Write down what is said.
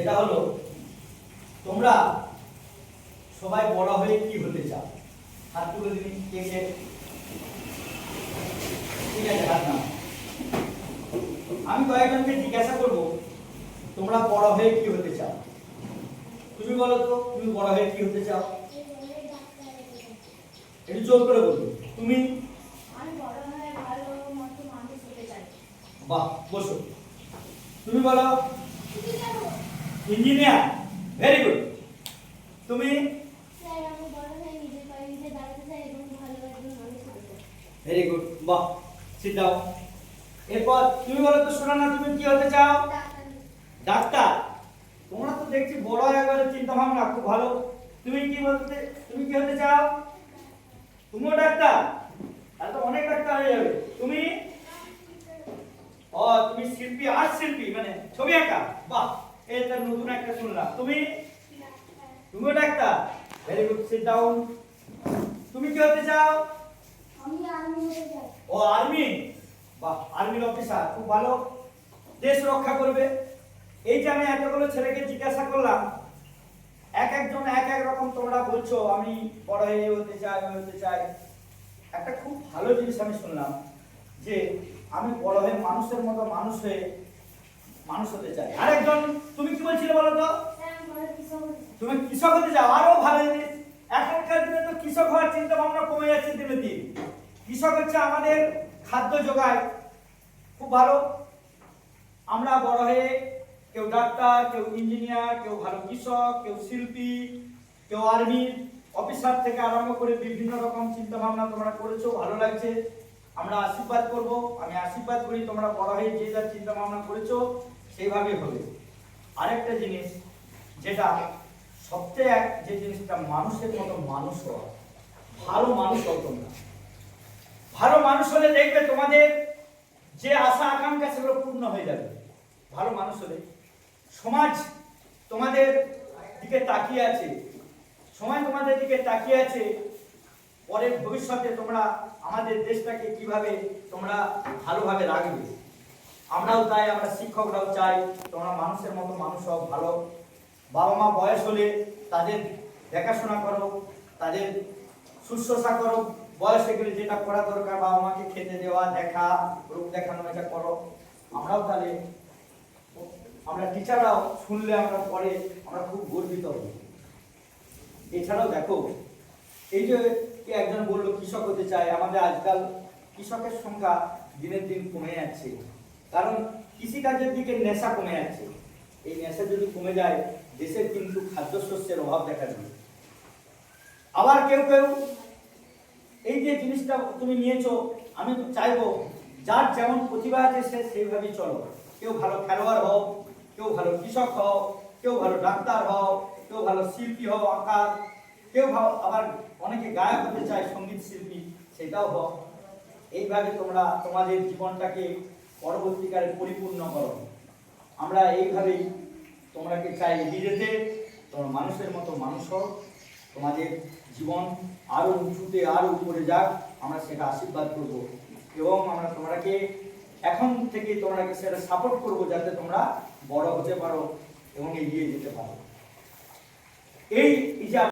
সেটা হলো তোমরা সবাই বড় হয়ে কি হতে চাও? হাত তুলে দিন কে কে। ঠিক আছে, হাত নাও। আমি কয়েকজনকে জিজ্ঞাসা করব তোমরা বড় হয়ে কি হতে চাও। তুমি বলো তো, তুমি বড় হয়ে কি হতে চাও? একটু জোর করে বলবে। তুমি? আমি বড় হয়ে ভালো মতো মানুষ হতে চাই। বাহ, বসো। তুমি বলো? ইঞ্জিনিয়ার। Very good. তুমি? স্যার, আমি বড় হয়ে নিজের পায়ে নিজে দাঁড়াতে চাই এবং ভালো একজন মানুষ হতে চাই। ভেরি গুড, বাহ। Sit down. এরপর তুমি বলো তো সুরানা, তুমি কি হতে চাও? ডাক্তার। তোমরা তো দেখছি বড় একবারে চিন্তা ভাবনা খুব ভালো। তুমি কি বলতে, তুমি কি হতে চাও? তুমিও ডাক্তার? তাহলে তো অনেক ডাক্তার হয়ে যাবে। তুমি? ও, তুমি শিল্পী, আর্ট শিল্পী, মানে ছবি আঁকা। বাহ, এটা নতুন একটা শুনলাম। তুমি? তুমিও doctor. Very good, sit down. তুমি কি হতে চাও? আমি আর্মি হতে চাই। ও, আর্মি। বাহ, আর্মির অফিসার, খুব ভালো। দেশ রক্ষা করবে। এই যে আমি এতগুলো ছেলেকে জিজ্ঞাসা করলাম, এক একজন এক এক রকম তোমরা বলছো আমি বড় হয়ে হতে চাই, হতে চাই। একটা খুব ভালো জিনিস আমি শুনলাম যে আমি বড় হয়ে মানুষের মতো মানুষ হয়ে মানুষ হতে চাই। আরেকজন, তুমি কি বলছিলে বলো তো? স্যার, আমি বড় কৃষক হতে চাই। তুমি কৃষক হতে চাও, আরো ভালো জিনিস। এখনকার দিনে তো কৃষক হওয়ার চিন্তা ভাবনা কমে যাচ্ছে দিনে দিন। কৃষক হচ্ছে আমাদের খাদ্য যোগায়, খুব ভালো। আমরা বড় হয়ে কেউ ডাক্তার, কেউ ইঞ্জিনিয়ার, কেউ ভালো কৃষক, কেউ শিল্পী, কেউ আর্মি অফিসার থেকে আরম্ভ করে বিভিন্ন রকম চিন্তা ভাবনা তোমরা করেছো, ভালো লাগছে। আমরা আশীর্বাদ করব, আমি আশীর্বাদ করি তোমরা বড় হয়ে যে যা চিন্তা ভাবনা করেছো সেইভাবে হবে। আরেকটা জিনিস যেটা সবচেয়ে যে জিনিসটা, মানুষের মতো মানুষ হওয়া। ভালো মানুষ হও তোমরা। ভালো মানুষ হলে দেখবে তোমাদের যে আশা আকাঙ্ক্ষা সেগুলো পূর্ণ হয়ে যাবে। ভালো মানুষ হলে সমাজ তোমাদের দিকে তাকিয়ে আছে, সময় তোমাদের দিকে তাকিয়ে আছে। পরের ভবিষ্যতে তোমরা আমাদের দেশটাকে কিভাবে তোমরা ভালোভাবে রাখবে, আমরাও তাই, আমরা শিক্ষকরাও চাই তোমরা মানুষের মতো মানুষ হও, ভালো। বাবা মা বয়স হলে তাদের দেখাশোনা করো, তাদের শুশ্রূষা করো। বয়সে গেলে যেটা করা দরকার, বাবা মাকে খেতে দেওয়া, দেখা, রূপ দেখানো, এটা করো। আমরাও তাহলে, আমরা টিচাররাও শুনলে আমরা পরে আমরা খুব গর্বিত হই। এছাড়াও দেখো, এই যে একজন বললো কৃষক হতে চায়, আমাদের আজকাল কৃষকের সংখ্যা দিনের দিন কমে যাচ্ছে, কারণ কৃষিকাজের দিকে নেশা কমে যাচ্ছে। এই নেশা যদি কমে যায়, দেশের কিন্তু খাদ্যশস্যের অভাব দেখা যাবে। আবার কেউ কেউ এই যে জিনিসটা তুমি নিয়েছো, আমি তো চাইবো যার যেমন প্রতিভা আছে সে সেইভাবেই চলো। কেউ ভালো খেলোয়াড় হও, কেউ ভালো কৃষক হও, কেউ ভালো ডাক্তার হও, কেউ ভালো শিল্পী হও আঁকার, কেউ আবার অনেকে গায়ক হতে চায়, সঙ্গীত শিল্পী, সেটাও হও। এইভাবে তোমরা তোমাদের জীবনটাকে পরবর্তীকালে পরিপূর্ণ করো। আমরা এইভাবেই তোমরাকে চাই এগিয়ে যেতে। তোমরা মানুষের মতো মানুষ হও, তোমাদের জীবন আরো উঁচুতে আরো উপরে যাক, আমরা সেটা আশীর্বাদ করব এবং আমরা তোমরাকে এখন থেকে তোমরাকে সেটা সাপোর্ট করব যাতে তোমরা বড় হতে পারো এবং এগিয়ে যেতে পারো। এই যে